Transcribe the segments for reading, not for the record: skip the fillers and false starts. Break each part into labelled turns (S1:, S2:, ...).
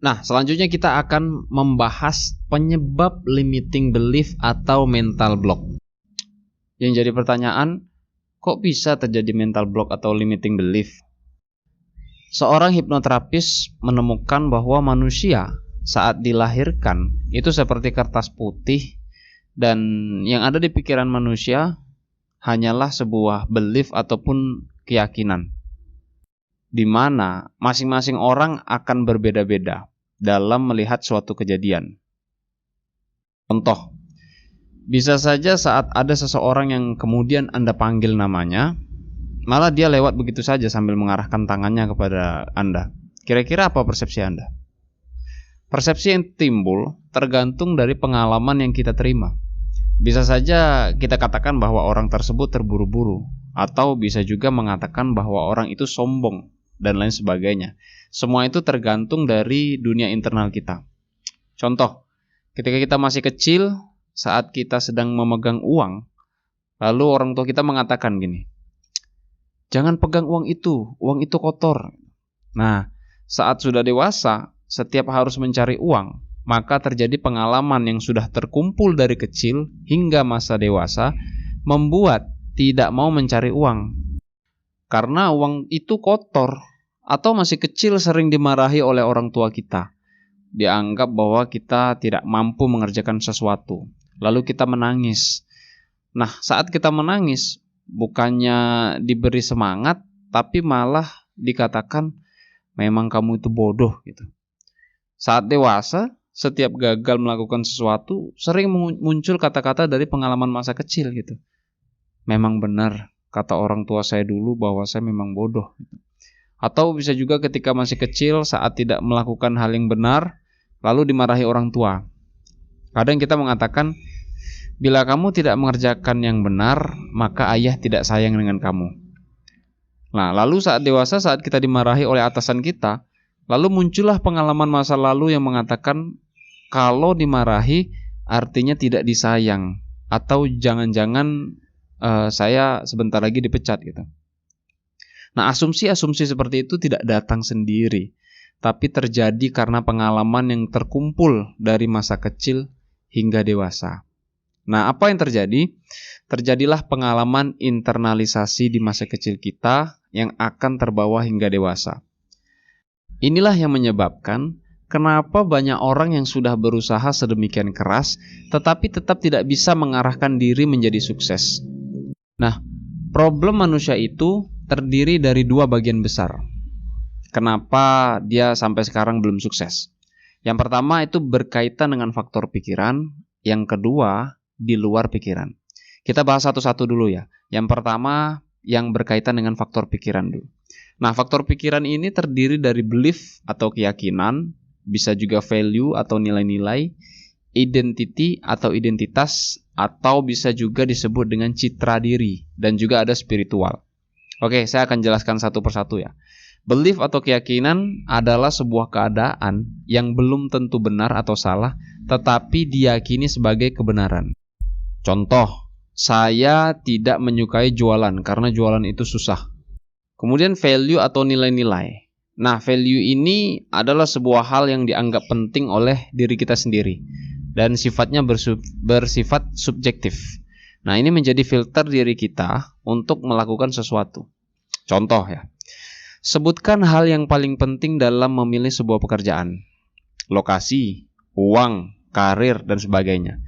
S1: Nah, selanjutnya kita akan membahas penyebab limiting belief atau mental block. Yang jadi pertanyaan, kok bisa terjadi mental block atau limiting belief? Seorang hipnoterapis menemukan bahwa manusia saat dilahirkan itu seperti kertas putih, dan yang ada di pikiran manusia hanyalah sebuah belief ataupun keyakinan, di mana masing-masing orang akan berbeda-beda dalam melihat suatu kejadian. Contoh, bisa saja saat ada seseorang yang kemudian Anda panggil namanya, malah dia lewat begitu saja sambil mengarahkan tangannya kepada Anda. Kira-kira apa persepsi Anda? Persepsi yang timbul tergantung dari pengalaman yang kita terima. Bisa saja kita katakan bahwa orang tersebut terburu-buru, atau bisa juga mengatakan bahwa orang itu sombong, dan lain sebagainya. Semua itu tergantung dari dunia internal kita. Contoh, ketika kita masih kecil, saat kita sedang memegang uang, lalu orang tua kita mengatakan gini, jangan pegang uang itu kotor. Nah, saat sudah dewasa, setiap harus mencari uang, maka terjadi pengalaman yang sudah terkumpul dari kecil hingga masa dewasa, membuat tidak mau mencari uang. Karena uang itu kotor, atau masih kecil sering dimarahi oleh orang tua kita. Dianggap bahwa kita tidak mampu mengerjakan sesuatu. Lalu kita menangis. Nah, saat kita menangis, bukannya diberi semangat, tapi malah dikatakan, memang kamu itu bodoh gitu. Saat dewasa, setiap gagal melakukan sesuatu, sering muncul kata-kata dari pengalaman masa kecil gitu. Memang benar, kata orang tua saya dulu bahwa saya memang bodoh gitu. Atau bisa juga ketika masih kecil saat tidak melakukan hal yang benar, lalu dimarahi orang tua. Kadang kita mengatakan, bila kamu tidak mengerjakan yang benar, maka ayah tidak sayang dengan kamu. Nah, lalu saat dewasa, saat kita dimarahi oleh atasan kita, lalu muncullah pengalaman masa lalu yang mengatakan, kalau dimarahi artinya tidak disayang, atau jangan-jangan saya sebentar lagi dipecat gitu. Nah, asumsi-asumsi seperti itu tidak datang sendiri, tapi terjadi karena pengalaman yang terkumpul dari masa kecil hingga dewasa. Nah, apa yang terjadi? Terjadilah pengalaman internalisasi di masa kecil kita yang akan terbawa hingga dewasa. Inilah yang menyebabkan kenapa banyak orang yang sudah berusaha sedemikian keras, tetapi tetap tidak bisa mengarahkan diri menjadi sukses. Nah, problem manusia itu terdiri dari dua bagian besar. Kenapa dia sampai sekarang belum sukses? Yang pertama itu berkaitan dengan faktor pikiran, yang kedua di luar pikiran. Kita bahas satu-satu dulu ya. Yang pertama yang berkaitan dengan faktor pikiran dulu. Nah, faktor pikiran ini terdiri dari belief atau keyakinan, bisa juga value atau nilai-nilai, identity atau identitas, atau bisa juga disebut dengan citra diri, dan juga ada spiritual. Oke, saya akan jelaskan satu persatu ya. Belief atau keyakinan adalah sebuah keadaan yang belum tentu benar atau salah, tetapi diyakini sebagai kebenaran. Contoh, saya tidak menyukai jualan karena jualan itu susah. Kemudian value atau nilai-nilai. Nah, value ini adalah sebuah hal yang dianggap penting oleh diri kita sendiri, dan sifatnya bersifat subjektif. Nah, ini menjadi filter diri kita untuk melakukan sesuatu. Contoh ya, sebutkan hal yang paling penting dalam memilih sebuah pekerjaan. Lokasi, uang, karir, dan sebagainya.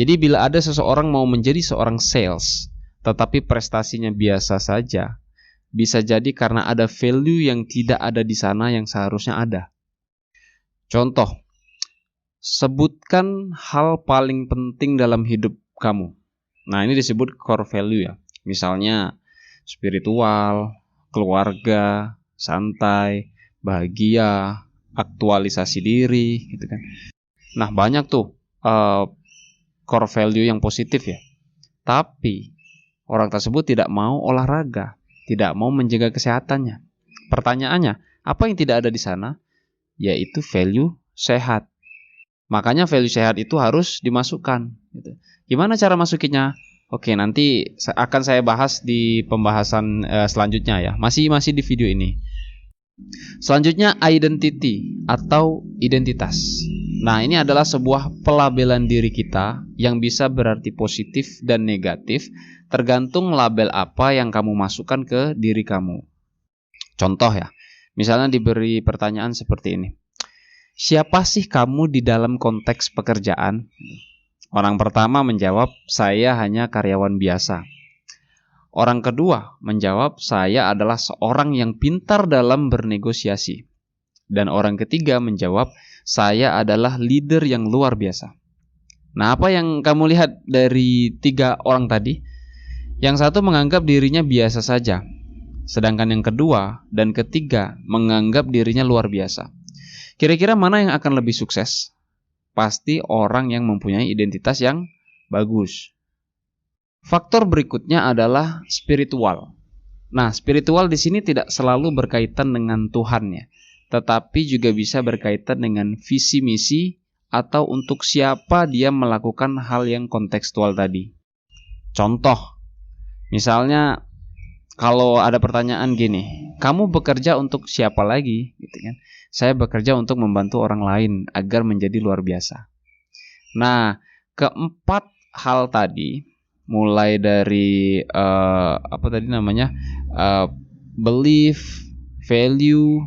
S1: Jadi bila ada seseorang mau menjadi seorang sales, tetapi prestasinya biasa saja, bisa jadi karena ada value yang tidak ada di sana yang seharusnya ada. Contoh, sebutkan hal paling penting dalam hidup kamu. Nah, ini disebut core value ya. Misalnya spiritual, keluarga, santai, bahagia, aktualisasi diri, gitu kan. Nah, banyak tuh core value yang positif ya. Tapi orang tersebut tidak mau olahraga, tidak mau menjaga kesehatannya. Pertanyaannya, apa yang tidak ada di sana? Yaitu value sehat. Makanya value sehat itu harus dimasukkan. Gitu. Gimana cara masukinnya? Oke, nanti akan saya bahas di pembahasan selanjutnya ya. Masih di video ini. Selanjutnya identity atau identitas. Nah, ini adalah sebuah pelabelan diri kita yang bisa berarti positif dan negatif tergantung label apa yang kamu masukkan ke diri kamu. Contoh ya, misalnya diberi pertanyaan seperti ini. Siapa sih kamu di dalam konteks pekerjaan? Orang pertama menjawab, saya hanya karyawan biasa. Orang kedua menjawab, saya adalah seorang yang pintar dalam bernegosiasi. Dan orang ketiga menjawab, saya adalah leader yang luar biasa. Nah, apa yang kamu lihat dari 3 orang tadi? Yang satu menganggap dirinya biasa saja, sedangkan yang kedua dan ketiga menganggap dirinya luar biasa. Kira-kira mana yang akan lebih sukses? Pasti orang yang mempunyai identitas yang bagus. Faktor berikutnya adalah spiritual. Nah, spiritual di sini tidak selalu berkaitan dengan Tuhan ya, tetapi juga bisa berkaitan dengan visi misi atau untuk siapa dia melakukan hal yang kontekstual tadi. Contoh, misalnya kalau ada pertanyaan gini, kamu bekerja untuk siapa lagi? Gitu kan? Saya bekerja untuk membantu orang lain agar menjadi luar biasa. Nah, keempat hal tadi, mulai dari belief, value,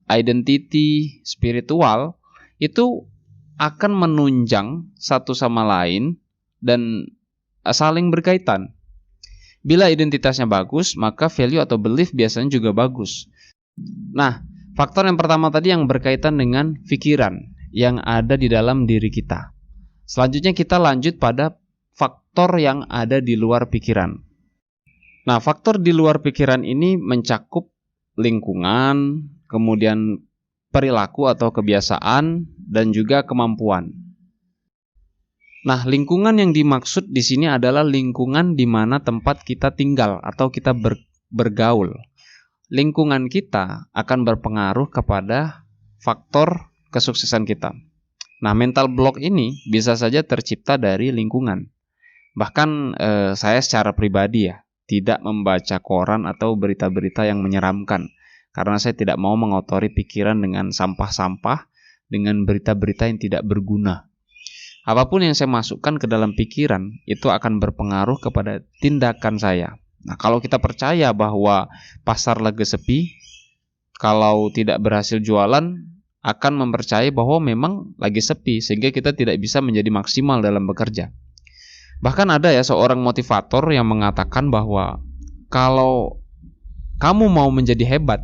S1: identity, spiritual, itu akan menunjang satu sama lain dan saling berkaitan. Bila identitasnya bagus, maka value atau belief biasanya juga bagus. Nah, faktor yang pertama tadi yang berkaitan dengan pikiran yang ada di dalam diri kita. Selanjutnya kita lanjut pada faktor yang ada di luar pikiran. Nah, faktor di luar pikiran ini mencakup lingkungan, kemudian perilaku atau kebiasaan, dan juga kemampuan. Nah, lingkungan yang dimaksud di sini adalah lingkungan di mana tempat kita tinggal atau kita bergaul. Lingkungan kita akan berpengaruh kepada faktor kesuksesan kita. Nah, mental block ini bisa saja tercipta dari lingkungan. Bahkan saya secara pribadi ya, tidak membaca koran atau berita-berita yang menyeramkan. Karena saya tidak mau mengotori pikiran dengan sampah-sampah, dengan berita-berita yang tidak berguna. Apapun yang saya masukkan ke dalam pikiran, itu akan berpengaruh kepada tindakan saya. Nah, kalau kita percaya bahwa pasar lagi sepi, kalau tidak berhasil jualan, akan mempercayai bahwa memang lagi sepi, sehingga kita tidak bisa menjadi maksimal dalam bekerja. Bahkan ada ya seorang motivator yang mengatakan bahwa kalau kamu mau menjadi hebat,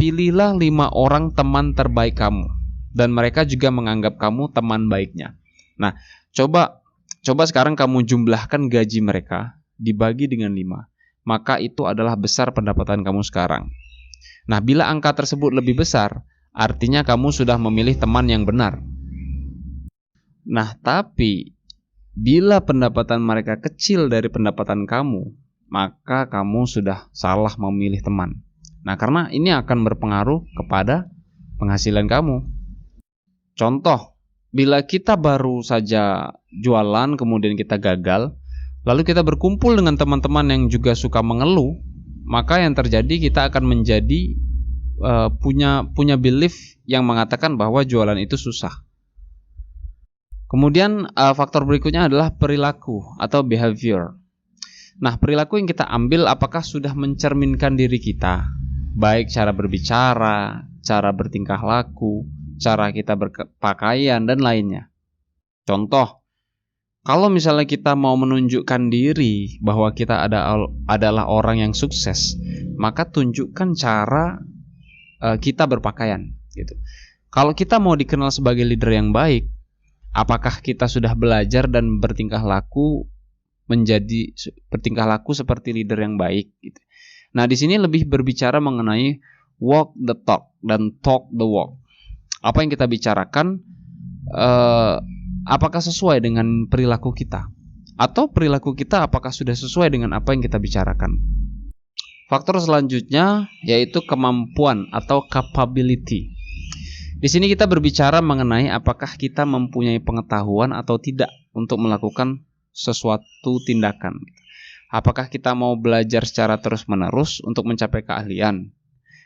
S1: pilihlah 5 orang teman terbaik kamu, dan mereka juga menganggap kamu teman baiknya. Nah, coba sekarang kamu jumlahkan gaji mereka dibagi dengan 5, maka itu adalah besar pendapatan kamu sekarang. Nah, bila angka tersebut lebih besar, artinya kamu sudah memilih teman yang benar. Nah, tapi bila pendapatan mereka kecil dari pendapatan kamu, maka kamu sudah salah memilih teman. Nah, karena ini akan berpengaruh kepada penghasilan kamu. Contoh, bila kita baru saja jualan kemudian kita gagal, lalu kita berkumpul dengan teman-teman yang juga suka mengeluh, maka yang terjadi kita akan menjadi punya belief yang mengatakan bahwa jualan itu susah. Kemudian faktor berikutnya adalah perilaku atau behavior. Nah, perilaku yang kita ambil apakah sudah mencerminkan diri kita, baik cara berbicara, cara bertingkah laku, cara kita berpakaian, dan lainnya. Contoh, kalau misalnya kita mau menunjukkan diri bahwa kita adalah orang yang sukses, maka tunjukkan cara kita berpakaian gitu. Kalau kita mau dikenal sebagai leader yang baik, apakah kita sudah belajar dan bertingkah laku seperti leader yang baik gitu. Nah, di sini lebih berbicara mengenai walk the talk dan talk the walk. Apa yang kita bicarakan apakah sesuai dengan perilaku kita, atau perilaku kita apakah sudah sesuai dengan apa yang kita bicarakan. Faktor selanjutnya yaitu kemampuan atau capability. Di sini kita berbicara mengenai apakah kita mempunyai pengetahuan atau tidak untuk melakukan sesuatu tindakan. Apakah kita mau belajar secara terus-menerus untuk mencapai keahlian?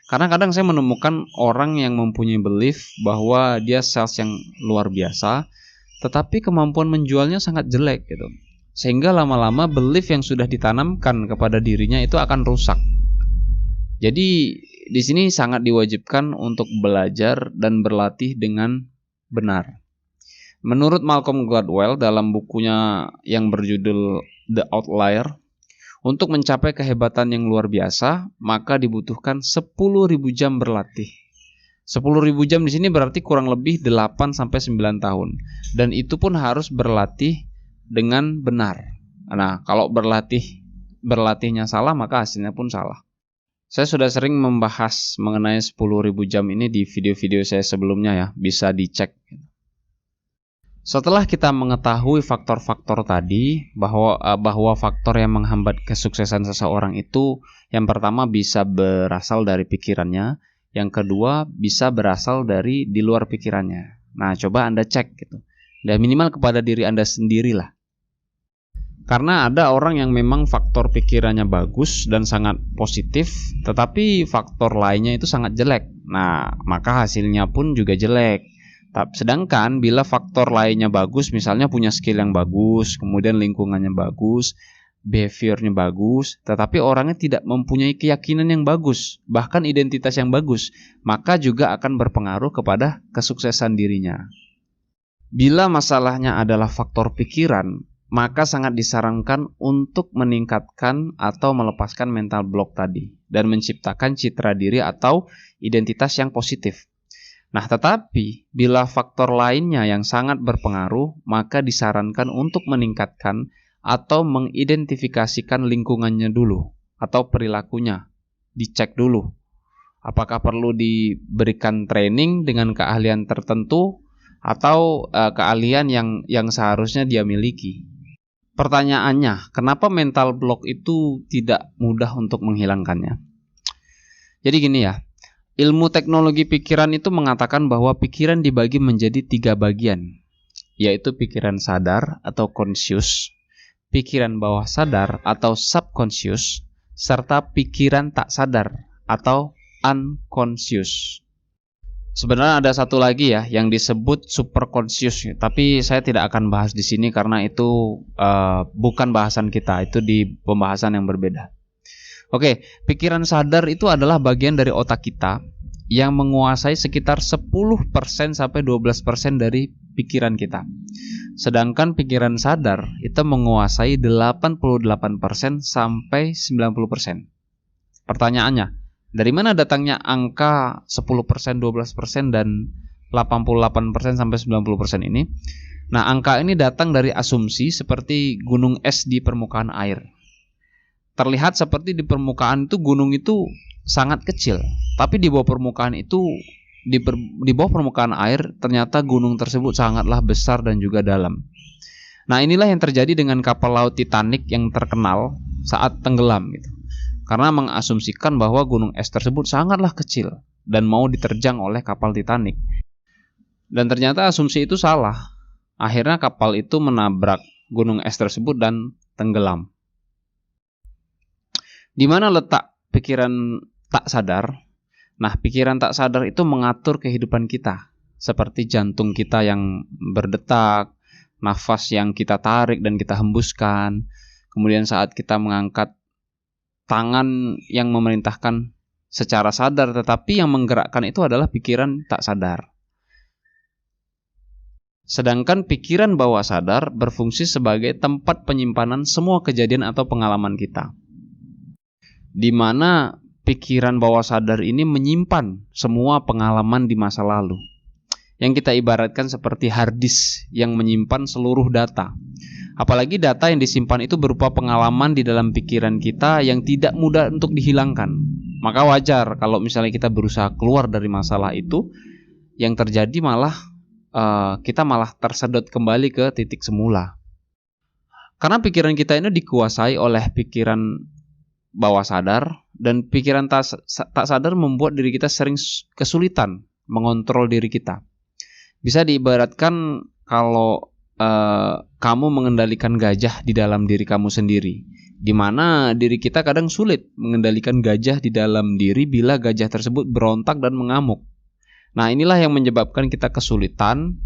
S1: Karena kadang saya menemukan orang yang mempunyai belief bahwa dia sales yang luar biasa, tetapi kemampuan menjualnya sangat jelek gitu. Sehingga lama-lama belief yang sudah ditanamkan kepada dirinya itu akan rusak. Jadi di sini sangat diwajibkan untuk belajar dan berlatih dengan benar. Menurut Malcolm Gladwell dalam bukunya yang berjudul The Outlier, untuk mencapai kehebatan yang luar biasa, maka dibutuhkan 10.000 jam berlatih. 10.000 jam di sini berarti kurang lebih 8-9 tahun. Dan itu pun harus berlatih dengan benar. Nah, kalau berlatihnya salah, maka hasilnya pun salah. Saya sudah sering membahas mengenai 10.000 jam ini di video-video saya sebelumnya ya, bisa dicek. Setelah kita mengetahui faktor-faktor tadi, bahwa faktor yang menghambat kesuksesan seseorang itu yang pertama bisa berasal dari pikirannya, yang kedua bisa berasal dari di luar pikirannya. Nah, coba Anda cek gitu. Dan minimal kepada diri Anda sendirilah. Karena ada orang yang memang faktor pikirannya bagus dan sangat positif, tetapi faktor lainnya itu sangat jelek. Nah, maka hasilnya pun juga jelek. Sedangkan bila faktor lainnya bagus, misalnya punya skill yang bagus, kemudian lingkungannya bagus, behaviornya bagus, tetapi orangnya tidak mempunyai keyakinan yang bagus, bahkan identitas yang bagus, maka juga akan berpengaruh kepada kesuksesan dirinya. Bila masalahnya adalah faktor pikiran, maka sangat disarankan untuk meningkatkan atau melepaskan mental block tadi dan menciptakan citra diri atau identitas yang positif. Nah, tetapi bila faktor lainnya yang sangat berpengaruh, maka disarankan untuk meningkatkan atau mengidentifikasikan lingkungannya dulu atau perilakunya. Dicek dulu. Apakah perlu diberikan training dengan keahlian tertentu atau keahlian yang seharusnya dia miliki. Pertanyaannya, kenapa mental block itu tidak mudah untuk menghilangkannya? Jadi gini ya. Ilmu teknologi pikiran itu mengatakan bahwa pikiran dibagi menjadi 3 bagian, yaitu pikiran sadar atau conscious, pikiran bawah sadar atau subconscious, serta pikiran tak sadar atau unconscious. Sebenarnya ada satu lagi ya yang disebut superconscious, tapi saya tidak akan bahas di sini karena itu bukan bahasan kita, itu di pembahasan yang berbeda. Oke, pikiran sadar itu adalah bagian dari otak kita yang menguasai sekitar 10% sampai 12% dari pikiran kita. Sedangkan pikiran sadar itu menguasai 88% sampai 90%. Pertanyaannya, dari mana datangnya angka 10%, 12% dan 88% sampai 90% ini? Nah, angka ini datang dari asumsi seperti gunung es di permukaan air. Terlihat seperti di permukaan itu gunung itu sangat kecil, tapi di bawah permukaan itu di bawah permukaan air ternyata gunung tersebut sangatlah besar dan juga dalam. Nah, inilah yang terjadi dengan kapal laut Titanic yang terkenal saat tenggelam gitu. Karena mengasumsikan bahwa gunung es tersebut sangatlah kecil dan mau diterjang oleh kapal Titanic. Dan ternyata asumsi itu salah. Akhirnya kapal itu menabrak gunung es tersebut dan tenggelam. Di mana letak pikiran tak sadar? Nah, pikiran tak sadar itu mengatur kehidupan kita, seperti jantung kita yang berdetak, nafas yang kita tarik dan kita hembuskan, kemudian saat kita mengangkat tangan yang memerintahkan secara sadar, tetapi yang menggerakkan itu adalah pikiran tak sadar. Sedangkan pikiran bawah sadar berfungsi sebagai tempat penyimpanan semua kejadian atau pengalaman kita, di mana pikiran bawah sadar ini menyimpan semua pengalaman di masa lalu, yang kita ibaratkan seperti hard disk yang menyimpan seluruh data. Apalagi data yang disimpan itu berupa pengalaman di dalam pikiran kita yang tidak mudah untuk dihilangkan. Maka wajar kalau misalnya kita berusaha keluar dari masalah itu, yang terjadi malah kita malah tersedot kembali ke titik semula. Karena pikiran kita ini dikuasai oleh pikiran bawah sadar, dan pikiran tak sadar membuat diri kita sering kesulitan mengontrol diri kita. Bisa diibaratkan kalau kamu mengendalikan gajah di dalam diri kamu sendiri. di mana diri kita kadang sulit mengendalikan gajah di dalam diri bila gajah tersebut berontak dan mengamuk. Nah, inilah yang menyebabkan kita kesulitan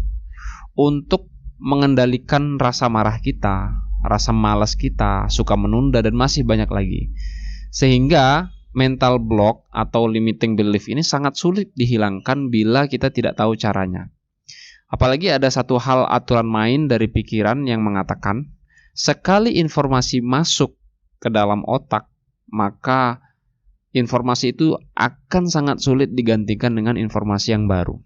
S1: untuk mengendalikan rasa marah kita, rasa malas kita, suka menunda, dan masih banyak lagi. Sehingga mental block atau limiting belief ini sangat sulit dihilangkan bila kita tidak tahu caranya. Apalagi ada satu hal aturan main dari pikiran yang mengatakan, sekali informasi masuk ke dalam otak, maka informasi itu akan sangat sulit digantikan dengan informasi yang baru.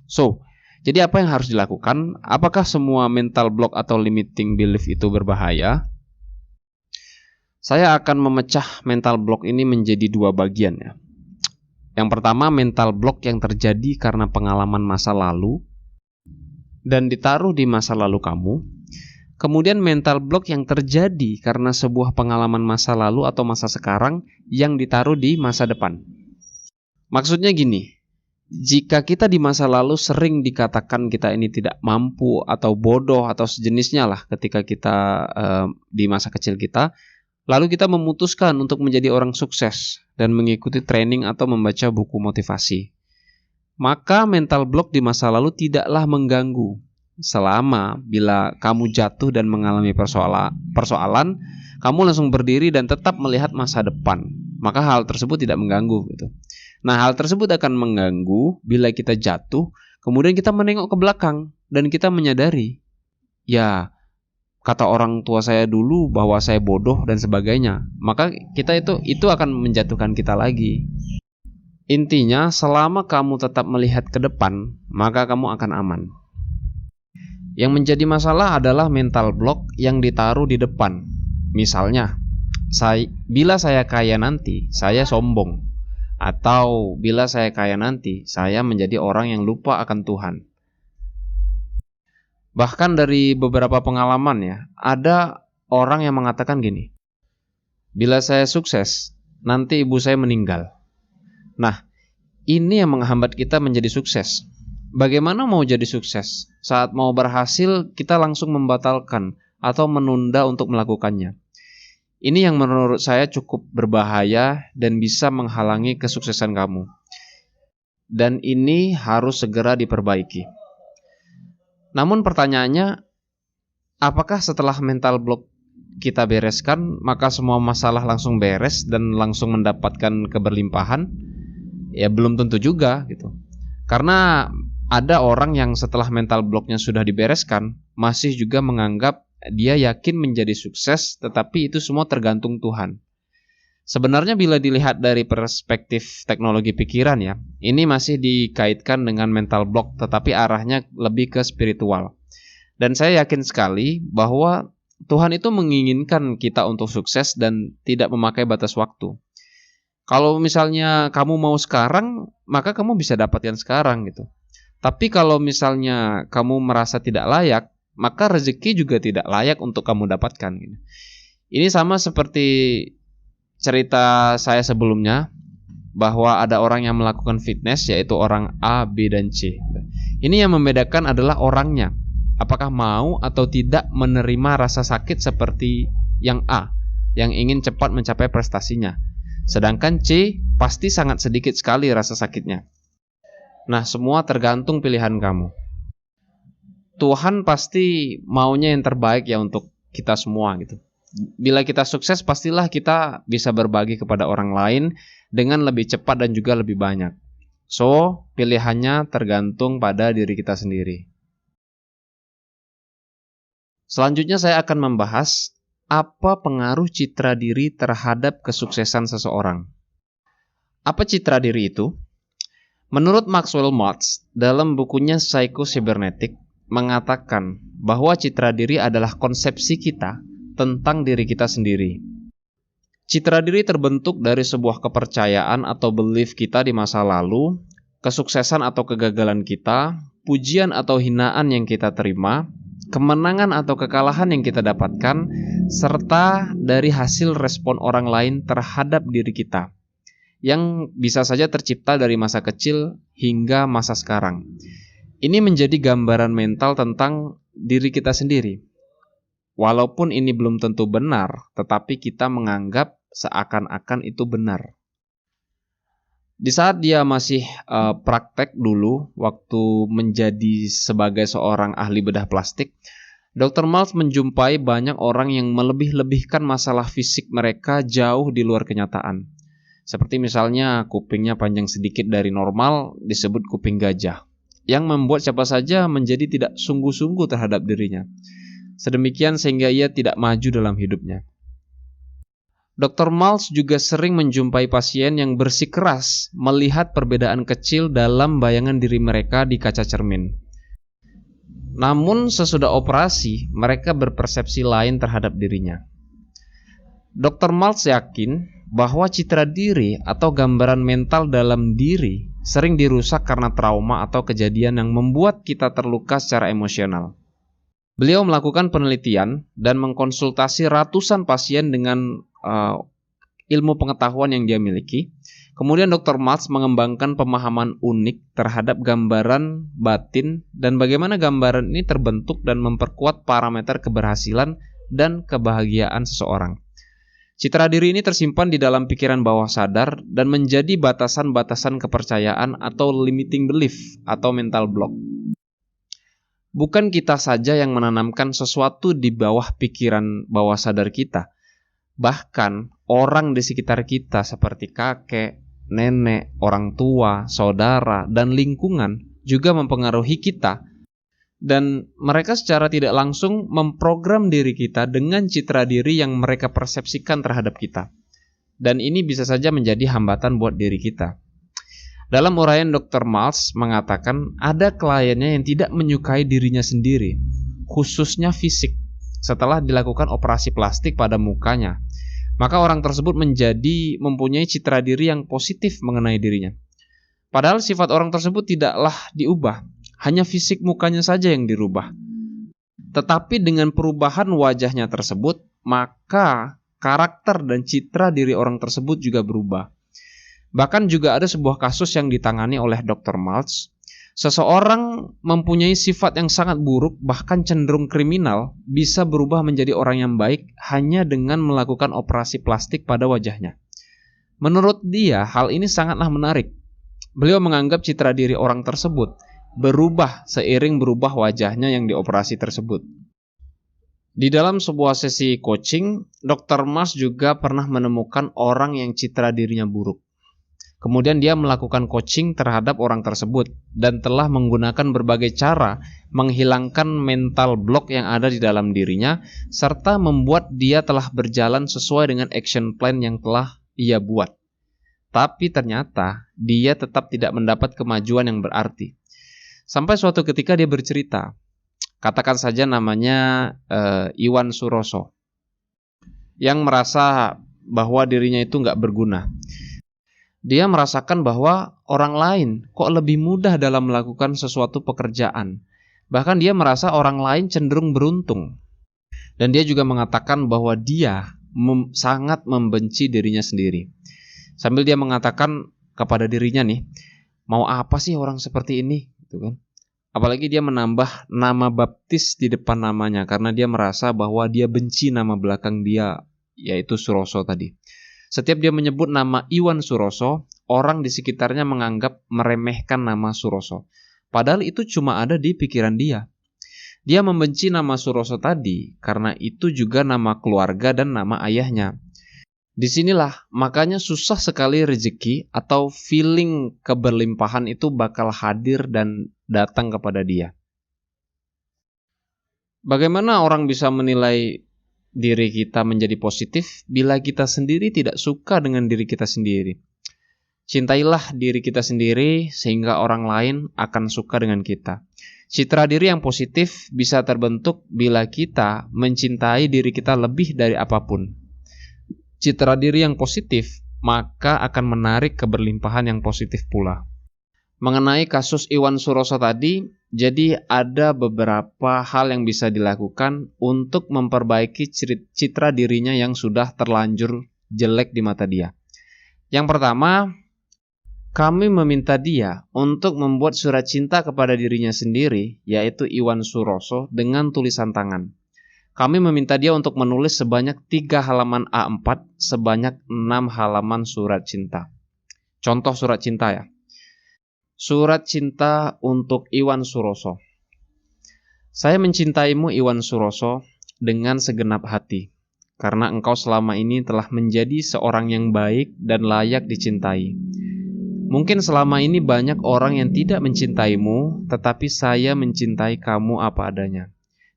S1: So, jadi apa yang harus dilakukan? Apakah semua mental block atau limiting belief itu berbahaya? Saya akan memecah mental block ini menjadi dua bagian ya. Yang pertama, mental block yang terjadi karena pengalaman masa lalu dan ditaruh di masa lalu kamu. Kemudian mental block yang terjadi karena sebuah pengalaman masa lalu atau masa sekarang yang ditaruh di masa depan. Maksudnya gini, jika kita di masa lalu sering dikatakan kita ini tidak mampu atau bodoh atau sejenisnya lah ketika kita di masa kecil kita, lalu kita memutuskan untuk menjadi orang sukses dan mengikuti training atau membaca buku motivasi, maka mental block di masa lalu tidaklah mengganggu selama bila kamu jatuh dan mengalami persoalan, kamu langsung berdiri dan tetap melihat masa depan, maka hal tersebut tidak mengganggu gitu. Nah, hal tersebut akan mengganggu bila kita jatuh, kemudian kita menengok ke belakang dan kita menyadari, ya kata orang tua saya dulu bahwa saya bodoh dan sebagainya, maka kita itu akan menjatuhkan kita lagi. Intinya, selama kamu tetap melihat ke depan, maka kamu akan aman. Yang menjadi masalah adalah mental block yang ditaruh di depan. Misalnya, bila saya kaya nanti, saya sombong. Atau bila saya kaya nanti, saya menjadi orang yang lupa akan Tuhan. Bahkan dari beberapa pengalaman ya, ada orang yang mengatakan gini, bila saya sukses, nanti ibu saya meninggal. Nah, ini yang menghambat kita menjadi sukses. Bagaimana mau jadi sukses? Saat mau berhasil, kita langsung membatalkan atau menunda untuk melakukannya. Ini yang menurut saya cukup berbahaya dan bisa menghalangi kesuksesan kamu. Dan ini harus segera diperbaiki. Namun pertanyaannya, apakah setelah mental block kita bereskan, maka semua masalah langsung beres dan langsung mendapatkan keberlimpahan? Ya belum tentu juga gitu. Karena ada orang yang setelah mental blocknya sudah dibereskan, masih juga menganggap dia yakin menjadi sukses, tetapi itu semua tergantung Tuhan. Sebenarnya bila dilihat dari perspektif teknologi pikiran ya, ini masih dikaitkan dengan mental block, tetapi arahnya lebih ke spiritual. Dan saya yakin sekali bahwa Tuhan itu menginginkan kita untuk sukses dan tidak memakai batas waktu. Kalau misalnya kamu mau sekarang, maka kamu bisa dapatkan sekarang gitu. Tapi kalau misalnya kamu merasa tidak layak, maka rezeki juga tidak layak untuk kamu dapatkan gitu. Ini sama seperti cerita saya sebelumnya, bahwa ada orang yang melakukan fitness, yaitu orang A, B, dan C. Ini yang membedakan adalah orangnya, apakah mau atau tidak menerima rasa sakit seperti yang A, yang ingin cepat mencapai prestasinya. Sedangkan C pasti sangat sedikit sekali rasa sakitnya. Nah, semua tergantung pilihan kamu. Tuhan pasti maunya yang terbaik ya untuk kita semua gitu. Bila kita sukses, pastilah kita bisa berbagi kepada orang lain dengan lebih cepat dan juga lebih banyak. So, pilihannya tergantung pada diri kita sendiri. Selanjutnya saya akan membahas apa pengaruh citra diri terhadap kesuksesan seseorang. Apa citra diri itu? Menurut Maxwell Maltz, dalam bukunya Psycho-Cybernetic, mengatakan bahwa citra diri adalah konsepsi kita tentang diri kita sendiri. Citra diri terbentuk dari sebuah kepercayaan atau belief kita di masa lalu, kesuksesan atau kegagalan kita, pujian atau hinaan yang kita terima, kemenangan atau kekalahan yang kita dapatkan, serta dari hasil respon orang lain terhadap diri kita, yang bisa saja tercipta dari masa kecil hingga masa sekarang. Ini menjadi gambaran mental tentang diri kita sendiri. Walaupun ini belum tentu benar, tetapi kita menganggap seakan-akan itu benar. Di saat dia masih praktek dulu, waktu menjadi sebagai seorang ahli bedah plastik, Dr. Maltz menjumpai banyak orang yang melebih-lebihkan masalah fisik mereka jauh di luar kenyataan. Seperti misalnya kupingnya panjang sedikit dari normal disebut kuping gajah, yang membuat siapa saja menjadi tidak sungguh-sungguh terhadap dirinya. Sedemikian sehingga ia tidak maju dalam hidupnya. Dr. Maltz juga sering menjumpai pasien yang bersikeras melihat perbedaan kecil dalam bayangan diri mereka di kaca cermin. Namun sesudah operasi, mereka berpersepsi lain terhadap dirinya. Dr. Maltz yakin bahwa citra diri atau gambaran mental dalam diri sering dirusak karena trauma atau kejadian yang membuat kita terluka secara emosional. Beliau melakukan penelitian dan mengkonsultasi ratusan pasien dengan ilmu pengetahuan yang dia miliki. Kemudian Dr. Maltz mengembangkan pemahaman unik terhadap gambaran batin dan bagaimana gambaran ini terbentuk dan memperkuat parameter keberhasilan dan kebahagiaan seseorang. Citra diri ini tersimpan di dalam pikiran bawah sadar dan menjadi batasan-batasan kepercayaan atau limiting belief atau mental block. Bukan kita saja yang menanamkan sesuatu di bawah pikiran bawah sadar kita. Bahkan orang di sekitar kita seperti kakek, nenek, orang tua, saudara, dan lingkungan juga mempengaruhi kita. Dan mereka secara tidak langsung memprogram diri kita dengan citra diri yang mereka persepsikan terhadap kita. Dan ini bisa saja menjadi hambatan buat diri kita. Dalam uraian Dr. Maltz mengatakan ada kliennya yang tidak menyukai dirinya sendiri, khususnya fisik, setelah dilakukan operasi plastik pada mukanya. Maka orang tersebut mempunyai citra diri yang positif mengenai dirinya. Padahal sifat orang tersebut tidaklah diubah, hanya fisik mukanya saja yang dirubah. Tetapi dengan perubahan wajahnya tersebut, maka karakter dan citra diri orang tersebut juga berubah. Bahkan juga ada sebuah kasus yang ditangani oleh Dr. Maltz. Seseorang mempunyai sifat yang sangat buruk, bahkan cenderung kriminal, bisa berubah menjadi orang yang baik hanya dengan melakukan operasi plastik pada wajahnya. Menurut dia, hal ini sangatlah menarik. Beliau menganggap citra diri orang tersebut berubah seiring berubah wajahnya yang dioperasi tersebut. Di dalam sebuah sesi coaching, Dr. Maltz juga pernah menemukan orang yang citra dirinya buruk. Kemudian dia melakukan coaching terhadap orang tersebut dan telah menggunakan berbagai cara menghilangkan mental block yang ada di dalam dirinya serta membuat dia telah berjalan sesuai dengan action plan yang telah ia buat. Tapi ternyata dia tetap tidak mendapat kemajuan yang berarti. Sampai suatu ketika dia bercerita, katakan saja namanya Iwan Suroso, yang merasa bahwa dirinya itu nggak berguna. Dia merasakan bahwa orang lain kok lebih mudah dalam melakukan sesuatu pekerjaan. Bahkan dia merasa orang lain cenderung beruntung. Dan dia juga mengatakan bahwa dia sangat membenci dirinya sendiri. Sambil dia mengatakan kepada dirinya nih, mau apa sih orang seperti ini? Gitu kan. Apalagi dia menambah nama baptis di depan namanya karena dia merasa bahwa dia benci nama belakang dia, yaitu Suroso tadi. Setiap dia menyebut nama Iwan Suroso, orang di sekitarnya menganggap meremehkan nama Suroso. Padahal itu cuma ada di pikiran dia. Dia membenci nama Suroso tadi karena itu juga nama keluarga dan nama ayahnya. Disinilah makanya susah sekali rezeki atau feeling keberlimpahan itu bakal hadir dan datang kepada dia. Bagaimana orang bisa menilai diri kita menjadi positif bila kita sendiri tidak suka dengan diri kita sendiri? Cintailah diri kita sendiri sehingga orang lain akan suka dengan kita. Citra diri yang positif bisa terbentuk bila kita mencintai diri kita lebih dari apapun. Citra diri yang positif maka akan menarik keberlimpahan yang positif pula. Mengenai kasus Iwan Suroso tadi, jadi ada beberapa hal yang bisa dilakukan untuk memperbaiki citra dirinya yang sudah terlanjur jelek di mata dia. Yang pertama, kami meminta dia untuk membuat surat cinta kepada dirinya sendiri, yaitu Iwan Suroso, dengan tulisan tangan. Kami meminta dia untuk menulis sebanyak 3 halaman A4, sebanyak 6 halaman surat cinta. Contoh surat cinta ya. Surat cinta untuk Iwan Suroso. Saya mencintaimu Iwan Suroso dengan segenap hati, karena engkau selama ini telah menjadi seorang yang baik dan layak dicintai. Mungkin selama ini banyak orang yang tidak mencintaimu, tetapi saya mencintai kamu apa adanya.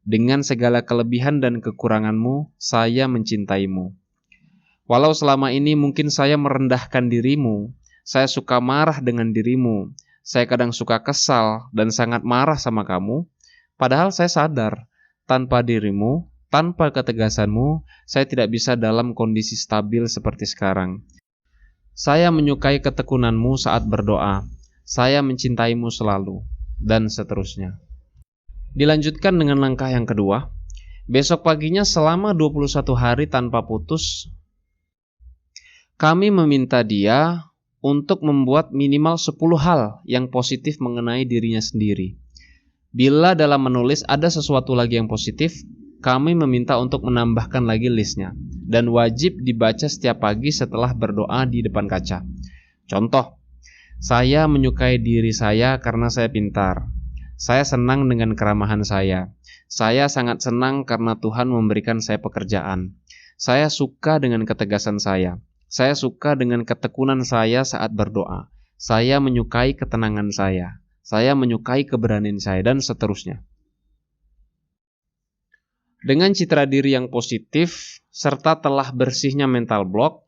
S1: Dengan segala kelebihan dan kekuranganmu, saya mencintaimu. Walau selama ini mungkin saya merendahkan dirimu, saya suka marah dengan dirimu, saya kadang suka kesal dan sangat marah sama kamu, padahal saya sadar, tanpa dirimu, tanpa ketegasanmu, saya tidak bisa dalam kondisi stabil seperti sekarang. Saya menyukai ketekunanmu saat berdoa, saya mencintaimu selalu, dan seterusnya. Dilanjutkan dengan langkah yang kedua. Besok paginya selama 21 hari tanpa putus, kami meminta dia untuk membuat minimal 10 hal yang positif mengenai dirinya sendiri. Bila dalam menulis ada sesuatu lagi yang positif, kami meminta untuk menambahkan lagi listnya, dan wajib dibaca setiap pagi setelah berdoa di depan kaca. Contoh, saya menyukai diri saya karena saya pintar. Saya senang dengan keramahan saya. Saya sangat senang karena Tuhan memberikan saya pekerjaan. Saya suka dengan ketegasan saya. Saya suka dengan ketekunan saya saat berdoa. Saya menyukai ketenangan saya. Saya menyukai keberanian saya, dan seterusnya. Dengan citra diri yang positif, serta telah bersihnya mental block,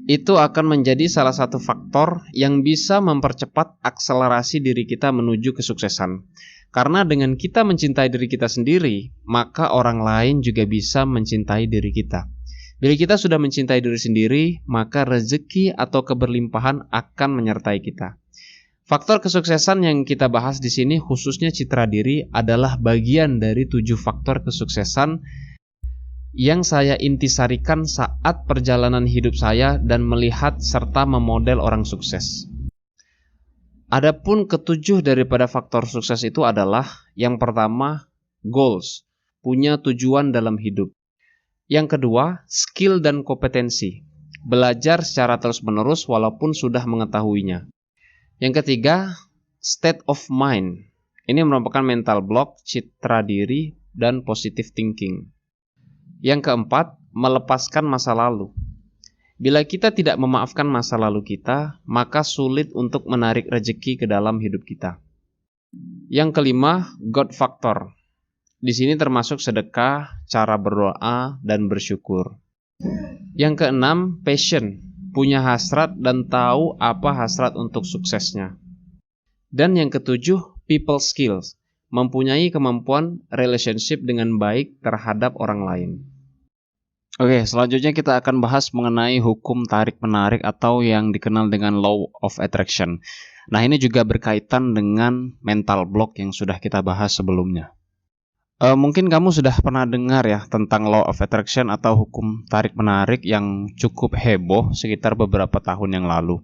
S1: itu akan menjadi salah satu faktor yang bisa mempercepat akselerasi diri kita menuju kesuksesan. Karena dengan kita mencintai diri kita sendiri, maka orang lain juga bisa mencintai diri kita. Bila kita sudah mencintai diri sendiri, maka rezeki atau keberlimpahan akan menyertai kita. Faktor kesuksesan yang kita bahas di sini, khususnya citra diri, adalah bagian dari 7 faktor kesuksesan yang saya intisarikan saat perjalanan hidup saya dan melihat serta memodel orang sukses. Adapun ketujuh daripada faktor sukses itu adalah, yang pertama, goals, punya tujuan dalam hidup. Yang kedua, skill dan kompetensi, belajar secara terus-menerus walaupun sudah mengetahuinya. Yang ketiga, state of mind. Ini merupakan mental block, citra diri, dan positive thinking. Yang keempat, melepaskan masa lalu. Bila kita tidak memaafkan masa lalu kita, maka sulit untuk menarik rezeki ke dalam hidup kita. Yang kelima, God factor. Di sini termasuk sedekah, cara berdoa, dan bersyukur. Yang keenam, passion. Punya hasrat dan tahu apa hasrat untuk suksesnya. Dan yang ketujuh, people skills. Mempunyai kemampuan relationship dengan baik terhadap orang lain. Oke, selanjutnya kita akan bahas mengenai hukum tarik-menarik atau yang dikenal dengan law of attraction. Nah, ini juga berkaitan dengan mental block yang sudah kita bahas sebelumnya. Mungkin kamu sudah pernah dengar ya tentang law of attraction atau hukum tarik-menarik yang cukup heboh sekitar beberapa tahun yang lalu.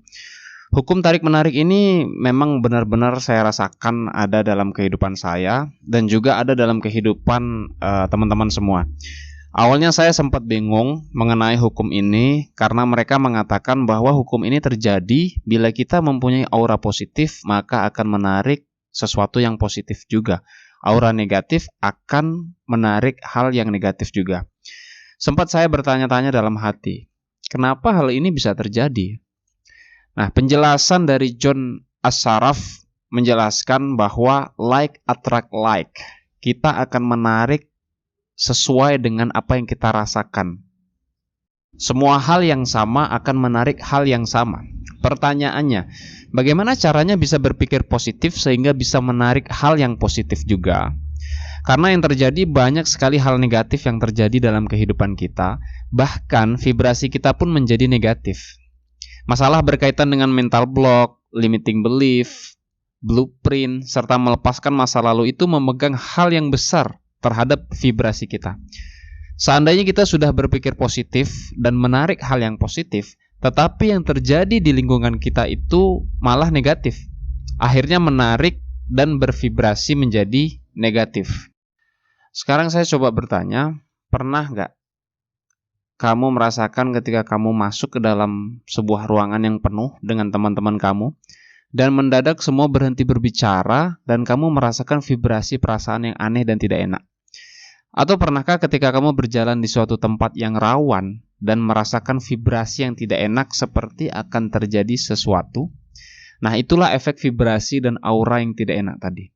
S1: Hukum tarik-menarik ini memang benar-benar saya rasakan ada dalam kehidupan saya dan juga ada dalam kehidupan teman-teman semua. Awalnya saya sempat bingung mengenai hukum ini karena mereka mengatakan bahwa hukum ini terjadi bila kita mempunyai aura positif, maka akan menarik sesuatu yang positif juga. Aura negatif akan menarik hal yang negatif juga. Sempat saya bertanya-tanya dalam hati, kenapa hal ini bisa terjadi? Nah, penjelasan dari John Assaraf menjelaskan bahwa like attract like. Kita akan menarik sesuai dengan apa yang kita rasakan. Semua hal yang sama akan menarik hal yang sama. Pertanyaannya, bagaimana caranya bisa berpikir positif sehingga bisa menarik hal yang positif juga? Karena yang terjadi banyak sekali hal negatif yang terjadi dalam kehidupan kita, bahkan vibrasi kita pun menjadi negatif. Masalah berkaitan dengan mental block, limiting belief, blueprint, serta melepaskan masa lalu itu memegang hal yang besar terhadap vibrasi kita. Seandainya kita sudah berpikir positif dan menarik hal yang positif, tetapi yang terjadi di lingkungan kita itu malah negatif, akhirnya menarik dan bervibrasi menjadi negatif. Sekarang saya coba bertanya, pernah nggak kamu merasakan ketika kamu masuk ke dalam sebuah ruangan yang penuh dengan teman-teman kamu, dan mendadak semua berhenti berbicara dan kamu merasakan vibrasi perasaan yang aneh dan tidak enak? Atau pernahkah ketika kamu berjalan di suatu tempat yang rawan dan merasakan vibrasi yang tidak enak seperti akan terjadi sesuatu? Nah, itulah efek vibrasi dan aura yang tidak enak tadi.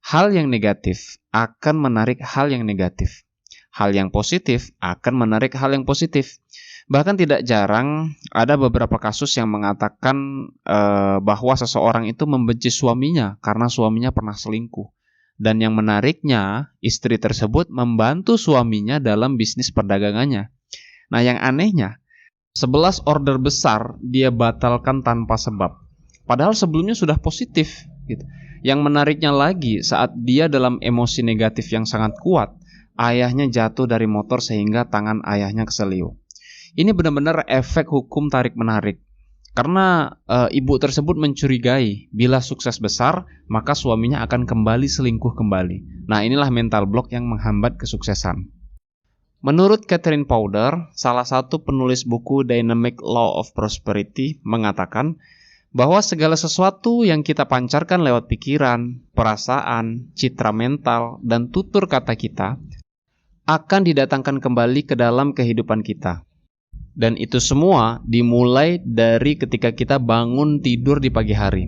S1: Hal yang negatif akan menarik hal yang negatif. Hal yang positif akan menarik hal yang positif. Bahkan tidak jarang ada beberapa kasus yang mengatakan bahwa seseorang itu membenci suaminya karena suaminya pernah selingkuh. Dan yang menariknya, istri tersebut membantu suaminya dalam bisnis perdagangannya. Nah, yang anehnya, 11 order besar dia batalkan tanpa sebab. Padahal sebelumnya sudah positif gitu. Yang menariknya lagi, saat dia dalam emosi negatif yang sangat kuat, ayahnya jatuh dari motor sehingga tangan ayahnya keseliu. Ini benar-benar efek hukum tarik-menarik. Karena ibu tersebut mencurigai bila sukses besar, maka suaminya akan kembali selingkuh kembali. Nah, inilah mental block yang menghambat kesuksesan. Menurut Catherine Powder, salah satu penulis buku Dynamic Law of Prosperity, mengatakan bahwa segala sesuatu yang kita pancarkan lewat pikiran, perasaan, citra mental, dan tutur kata kita akan didatangkan kembali ke dalam kehidupan kita. Dan itu semua dimulai dari ketika kita bangun tidur di pagi hari.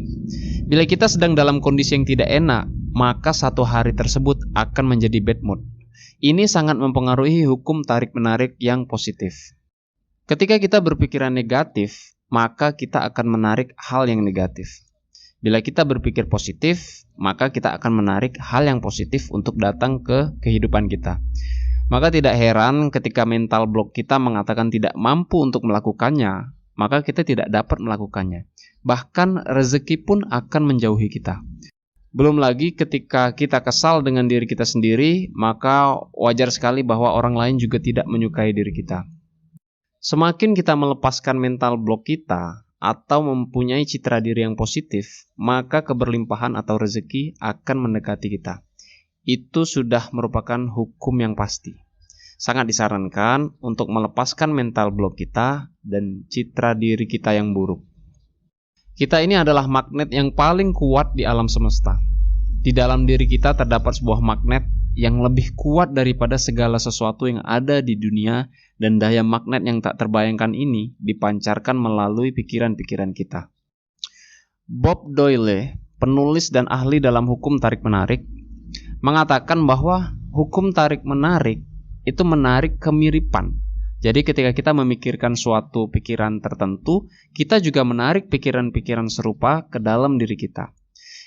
S1: Bila kita sedang dalam kondisi yang tidak enak, maka satu hari tersebut akan menjadi bad mood. Ini sangat mempengaruhi hukum tarik-menarik yang positif. Ketika kita berpikiran negatif, maka kita akan menarik hal yang negatif. Bila kita berpikir positif, maka kita akan menarik hal yang positif untuk datang ke kehidupan kita. Maka tidak heran ketika mental block kita mengatakan tidak mampu untuk melakukannya, maka kita tidak dapat melakukannya. Bahkan rezeki pun akan menjauhi kita. Belum lagi ketika kita kesal dengan diri kita sendiri, maka wajar sekali bahwa orang lain juga tidak menyukai diri kita. Semakin kita melepaskan mental block kita atau mempunyai citra diri yang positif, maka keberlimpahan atau rezeki akan mendekati kita. Itu sudah merupakan hukum yang pasti. Sangat disarankan untuk melepaskan mental block kita dan citra diri kita yang buruk. Kita ini adalah magnet yang paling kuat di alam semesta. Di dalam diri kita terdapat sebuah magnet yang lebih kuat daripada segala sesuatu yang ada di dunia, dan daya magnet yang tak terbayangkan ini dipancarkan melalui pikiran-pikiran kita. Bob Doyle, penulis dan ahli dalam hukum tarik-menarik, mengatakan bahwa hukum tarik-menarik itu menarik kemiripan. Jadi ketika kita memikirkan suatu pikiran tertentu, kita juga menarik pikiran-pikiran serupa ke dalam diri kita.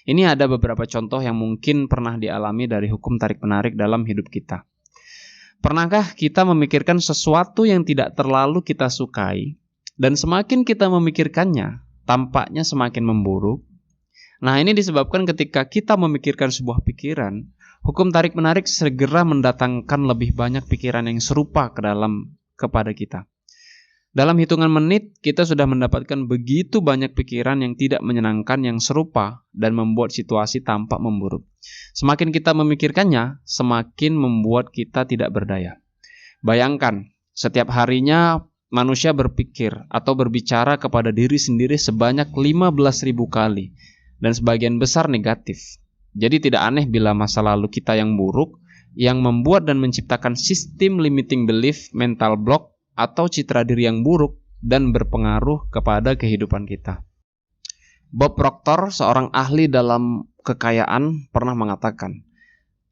S1: Ini ada beberapa contoh yang mungkin pernah dialami dari hukum tarik-menarik dalam hidup kita. Pernahkah kita memikirkan sesuatu yang tidak terlalu kita sukai, dan semakin kita memikirkannya, tampaknya semakin memburuk? Nah, ini disebabkan ketika kita memikirkan sebuah pikiran, hukum tarik-menarik segera mendatangkan lebih banyak pikiran yang serupa kepada kita. Dalam hitungan menit, kita sudah mendapatkan begitu banyak pikiran yang tidak menyenangkan yang serupa dan membuat situasi tampak memburuk. Semakin kita memikirkannya, semakin membuat kita tidak berdaya. Bayangkan, setiap harinya manusia berpikir atau berbicara kepada diri sendiri sebanyak 15.000 kali, dan sebagian besar negatif. Jadi tidak aneh bila masa lalu kita yang buruk, yang membuat dan menciptakan sistem limiting belief, mental block, atau citra diri yang buruk dan berpengaruh kepada kehidupan kita. Bob Proctor, seorang ahli dalam kekayaan, pernah mengatakan,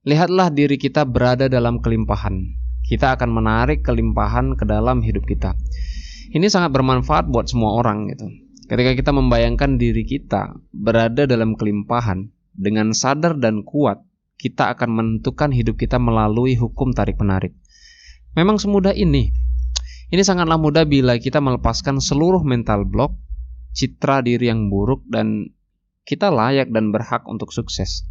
S1: lihatlah diri kita berada dalam kelimpahan. Kita akan menarik kelimpahan ke dalam hidup kita. Ini sangat bermanfaat buat semua orang gitu. Ketika kita membayangkan diri kita berada dalam kelimpahan, dengan sadar dan kuat, kita akan menentukan hidup kita melalui hukum tarik-menarik. Memang semudah ini. Ini sangatlah mudah bila kita melepaskan seluruh mental block, citra diri yang buruk, dan kita layak dan berhak untuk sukses.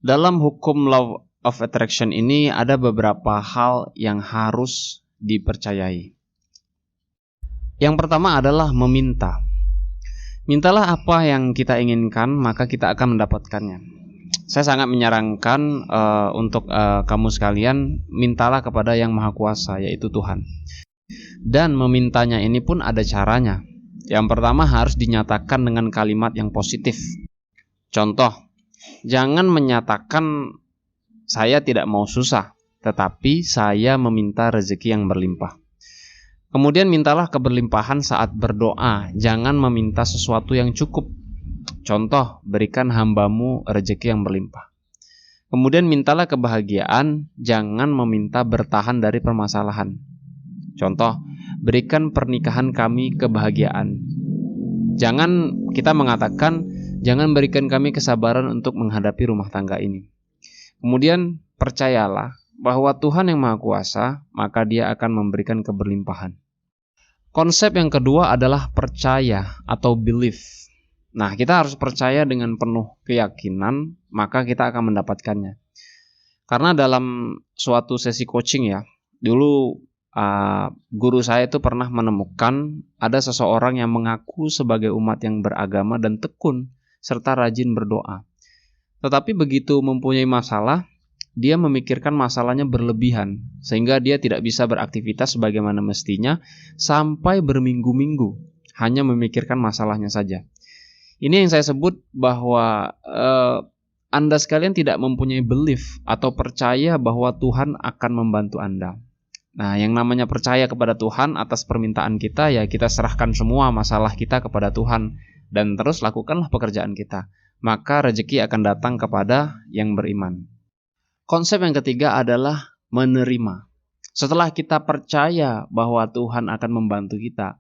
S1: Dalam hukum Law of Attraction ini ada beberapa hal yang harus dipercayai. Yang pertama adalah meminta. Mintalah apa yang kita inginkan, maka kita akan mendapatkannya. Saya sangat menyarankan untuk kamu sekalian, mintalah kepada Yang Maha Kuasa, yaitu Tuhan. Dan memintanya ini pun ada caranya. Yang pertama harus dinyatakan dengan kalimat yang positif. Contoh, jangan menyatakan saya tidak mau susah, tetapi saya meminta rezeki yang berlimpah. Kemudian mintalah keberlimpahan saat berdoa, jangan meminta sesuatu yang cukup. Contoh, berikan hambamu rezeki yang berlimpah. Kemudian mintalah kebahagiaan, jangan meminta bertahan dari permasalahan. Contoh, berikan pernikahan kami kebahagiaan. Jangan kita mengatakan, jangan berikan kami kesabaran untuk menghadapi rumah tangga ini. Kemudian percayalah bahwa Tuhan yang Maha Kuasa, maka Dia akan memberikan keberlimpahan. Konsep yang kedua adalah percaya atau belief. Nah, kita harus percaya dengan penuh keyakinan, maka kita akan mendapatkannya. Karena dalam suatu sesi coaching ya, dulu guru saya itu pernah menemukan ada seseorang yang mengaku sebagai umat yang beragama dan tekun serta rajin berdoa. Tetapi begitu mempunyai masalah, dia memikirkan masalahnya berlebihan sehingga dia tidak bisa beraktivitas sebagaimana mestinya sampai berminggu-minggu hanya memikirkan masalahnya saja. Ini yang saya sebut bahwa Anda sekalian tidak mempunyai belief atau percaya bahwa Tuhan akan membantu Anda. Nah, yang namanya percaya kepada Tuhan atas permintaan kita, ya kita serahkan semua masalah kita kepada Tuhan dan terus lakukanlah pekerjaan kita. Maka rezeki akan datang kepada yang beriman. Konsep yang ketiga adalah menerima. Setelah kita percaya bahwa Tuhan akan membantu kita,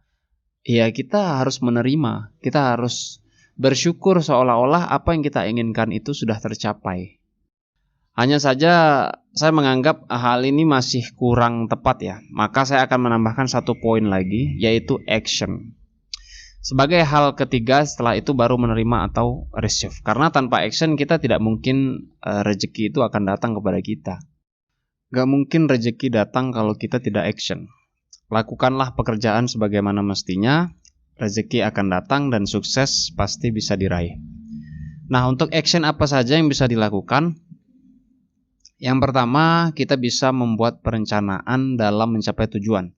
S1: ya kita harus menerima. Kita harus bersyukur seolah-olah apa yang kita inginkan itu sudah tercapai. Hanya saja saya menganggap hal ini masih kurang tepat ya. Maka saya akan menambahkan satu poin lagi, yaitu action. Sebagai hal ketiga setelah itu baru menerima atau receive. Karena tanpa action kita tidak mungkin rezeki itu akan datang kepada kita. Gak mungkin rezeki datang kalau kita tidak action. Lakukanlah pekerjaan sebagaimana mestinya, rezeki akan datang dan sukses pasti bisa diraih. Nah, untuk action apa saja yang bisa dilakukan? Yang pertama, kita bisa membuat perencanaan dalam mencapai tujuan.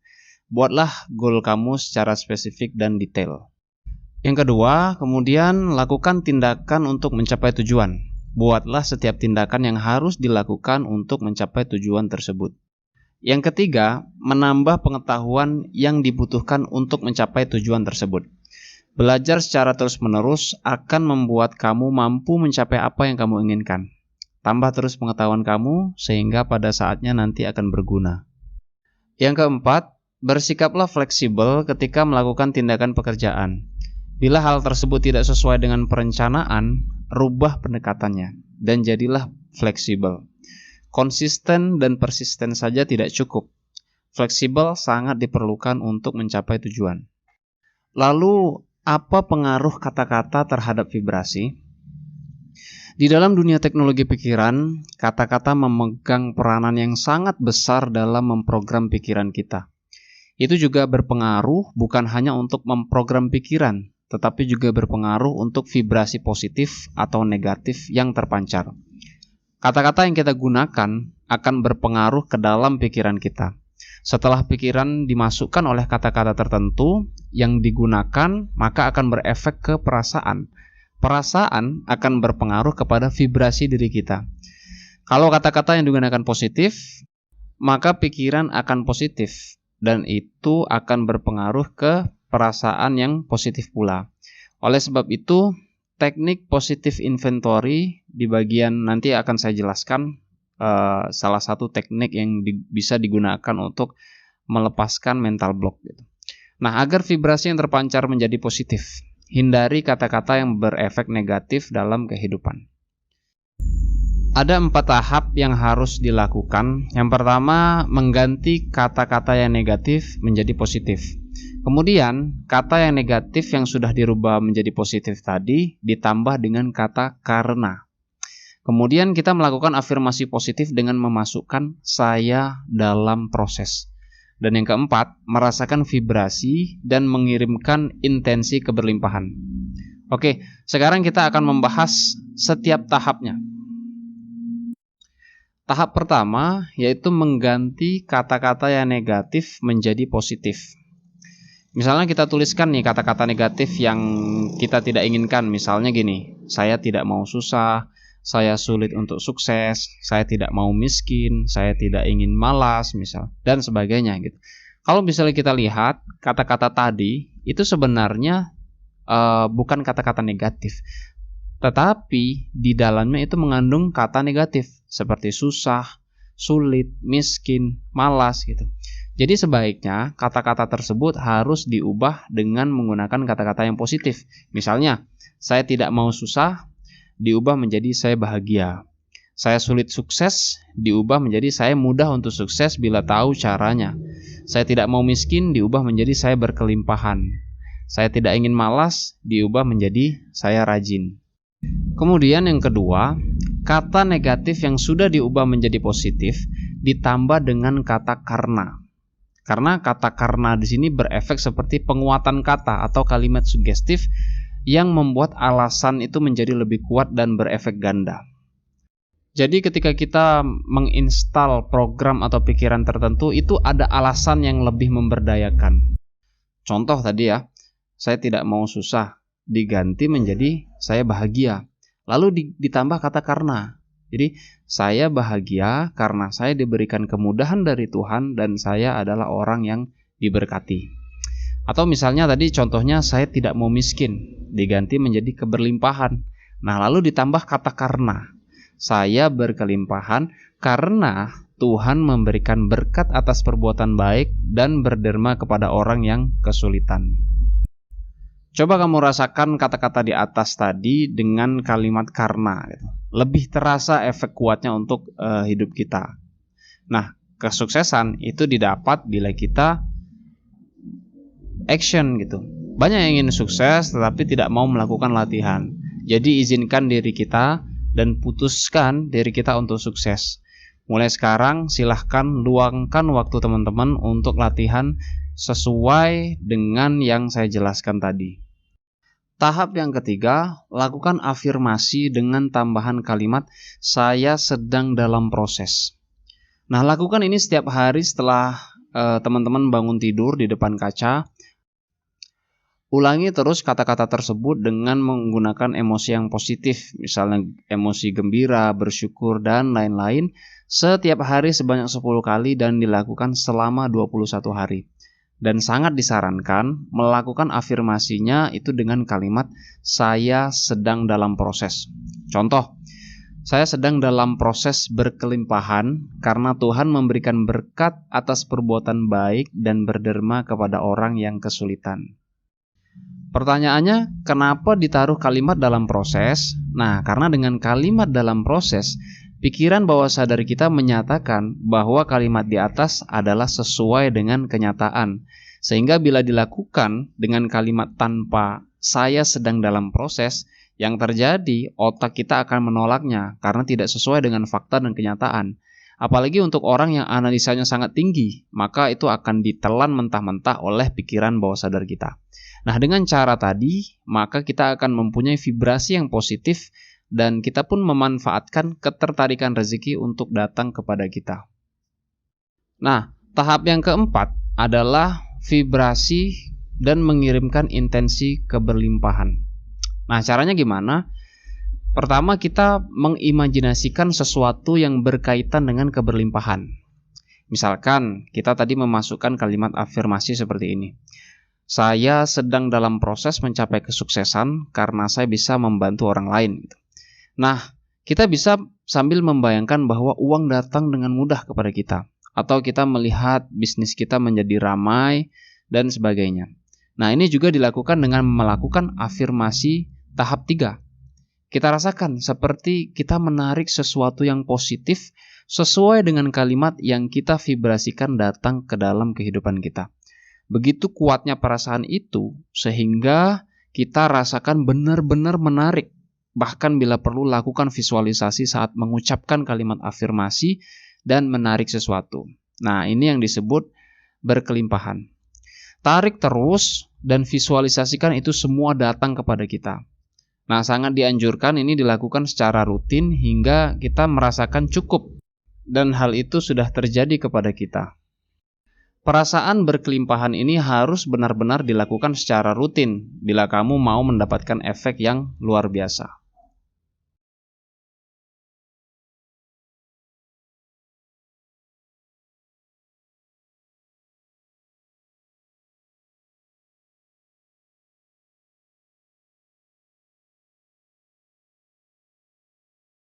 S1: Buatlah goal kamu secara spesifik dan detail. Yang kedua, kemudian lakukan tindakan untuk mencapai tujuan. Buatlah setiap tindakan yang harus dilakukan untuk mencapai tujuan tersebut. Yang ketiga, menambah pengetahuan yang dibutuhkan untuk mencapai tujuan tersebut. Belajar secara terus-menerus akan membuat kamu mampu mencapai apa yang kamu inginkan. Tambah terus pengetahuan kamu sehingga pada saatnya nanti akan berguna. Yang keempat, bersikaplah fleksibel ketika melakukan tindakan pekerjaan. Bila hal tersebut tidak sesuai dengan perencanaan, rubah pendekatannya dan jadilah fleksibel. Konsisten dan persisten saja tidak cukup. Fleksibel sangat diperlukan untuk mencapai tujuan. Lalu, apa pengaruh kata-kata terhadap vibrasi? Di dalam dunia teknologi pikiran, kata-kata memegang peranan yang sangat besar dalam memprogram pikiran kita. Itu juga berpengaruh bukan hanya untuk memprogram pikiran, tetapi juga berpengaruh untuk vibrasi positif atau negatif yang terpancar. Kata-kata yang kita gunakan akan berpengaruh ke dalam pikiran kita. Setelah pikiran dimasukkan oleh kata-kata tertentu yang digunakan, maka akan berefek ke perasaan. Perasaan akan berpengaruh kepada vibrasi diri kita. Kalau kata-kata yang digunakan positif, maka pikiran akan positif dan itu akan berpengaruh ke perasaan yang positif pula. Oleh sebab itu, teknik positive inventory di bagian nanti akan saya jelaskan salah satu teknik yang bisa digunakan untuk melepaskan mental block gitu. Nah, agar vibrasi yang terpancar menjadi positif, hindari kata-kata yang berefek negatif dalam kehidupan. Ada 4 tahap yang harus dilakukan. Yang pertama, mengganti kata-kata yang negatif menjadi positif. Kemudian, kata yang negatif yang sudah dirubah menjadi positif tadi ditambah dengan kata karena. Kemudian kita melakukan afirmasi positif dengan memasukkan saya dalam proses. Dan yang keempat, merasakan vibrasi dan mengirimkan intensi keberlimpahan. Oke, sekarang kita akan membahas setiap tahapnya. Tahap pertama yaitu mengganti kata-kata yang negatif menjadi positif. Misalnya kita tuliskan nih kata-kata negatif yang kita tidak inginkan. Misalnya gini, saya tidak mau susah, saya sulit untuk sukses, saya tidak mau miskin, saya tidak ingin malas, misal, dan sebagainya gitu. Kalau misalnya kita lihat kata-kata tadi itu sebenarnya bukan kata-kata negatif, tetapi di dalamnya itu mengandung kata negatif seperti susah, sulit, miskin, malas gitu. Jadi sebaiknya kata-kata tersebut harus diubah dengan menggunakan kata-kata yang positif. Misalnya, saya tidak mau susah diubah menjadi saya bahagia. Saya sulit sukses diubah menjadi saya mudah untuk sukses bila tahu caranya. Saya tidak mau miskin diubah menjadi saya berkelimpahan. Saya tidak ingin malas diubah menjadi saya rajin. Kemudian yang kedua, kata negatif yang sudah diubah menjadi positif ditambah dengan kata karena. Karena kata karena di sini berefek seperti penguatan kata atau kalimat sugestif yang membuat alasan itu menjadi lebih kuat dan berefek ganda. Jadi ketika kita menginstal program atau pikiran tertentu itu ada alasan yang lebih memberdayakan. Contoh tadi ya, saya tidak mau susah diganti menjadi saya bahagia. Lalu ditambah kata karena. Jadi saya bahagia karena saya diberikan kemudahan dari Tuhan dan saya adalah orang yang diberkati. Atau misalnya tadi contohnya saya tidak mau miskin diganti menjadi keberlimpahan. Nah lalu ditambah kata karena. Saya berkelimpahan karena Tuhan memberikan berkat atas perbuatan baik dan berderma kepada orang yang kesulitan. Coba kamu rasakan kata-kata di atas tadi dengan kalimat karena. Lebih terasa efek kuatnya untuk hidup kita. Nah, kesuksesan itu didapat bila kita action gitu. Banyak yang ingin sukses tetapi tidak mau melakukan latihan. Jadi izinkan diri kita dan putuskan diri kita untuk sukses. Mulai sekarang silahkan luangkan waktu teman-teman untuk latihan sesuai dengan yang saya jelaskan tadi. Tahap yang ketiga, lakukan afirmasi dengan tambahan kalimat saya sedang dalam proses. Nah, lakukan ini setiap hari setelah teman-teman bangun tidur di depan kaca. Ulangi terus kata-kata tersebut dengan menggunakan emosi yang positif, misalnya emosi gembira, bersyukur, dan lain-lain setiap hari sebanyak 10 kali dan dilakukan selama 21 hari. Dan sangat disarankan melakukan afirmasinya itu dengan kalimat saya sedang dalam proses. Contoh, saya sedang dalam proses berkelimpahan karena Tuhan memberikan berkat atas perbuatan baik dan berderma kepada orang yang kesulitan. Pertanyaannya, kenapa ditaruh kalimat dalam proses? Nah, karena dengan kalimat dalam proses, pikiran bawah sadar kita menyatakan bahwa kalimat di atas adalah sesuai dengan kenyataan. Sehingga bila dilakukan dengan kalimat tanpa saya sedang dalam proses, yang terjadi otak kita akan menolaknya karena tidak sesuai dengan fakta dan kenyataan. Apalagi untuk orang yang analisanya sangat tinggi, maka itu akan ditelan mentah-mentah oleh pikiran bawah sadar kita. Nah, dengan cara tadi, maka kita akan mempunyai vibrasi yang positif dan kita pun memanfaatkan ketertarikan rezeki untuk datang kepada kita. Nah, tahap yang keempat adalah vibrasi dan mengirimkan intensi keberlimpahan. Nah, caranya gimana? Pertama, kita mengimajinasikan sesuatu yang berkaitan dengan keberlimpahan. Misalkan, kita tadi memasukkan kalimat afirmasi seperti ini. Saya sedang dalam proses mencapai kesuksesan karena saya bisa membantu orang lain. Nah, kita bisa sambil membayangkan bahwa uang datang dengan mudah kepada kita. Atau kita melihat bisnis kita menjadi ramai dan sebagainya. Nah, ini juga dilakukan dengan melakukan afirmasi tahap 3. Kita rasakan seperti kita menarik sesuatu yang positif sesuai dengan kalimat yang kita vibrasikan datang ke dalam kehidupan kita. Begitu kuatnya perasaan itu sehingga kita rasakan benar-benar menarik. Bahkan bila perlu lakukan visualisasi saat mengucapkan kalimat afirmasi dan menarik sesuatu. Nah, ini yang disebut berkelimpahan. Tarik terus dan visualisasikan itu semua datang kepada kita. Nah, sangat dianjurkan ini dilakukan secara rutin hingga kita merasakan cukup dan hal itu sudah terjadi kepada kita. Perasaan berkelimpahan ini harus benar-benar dilakukan secara rutin bila kamu mau mendapatkan efek yang luar biasa.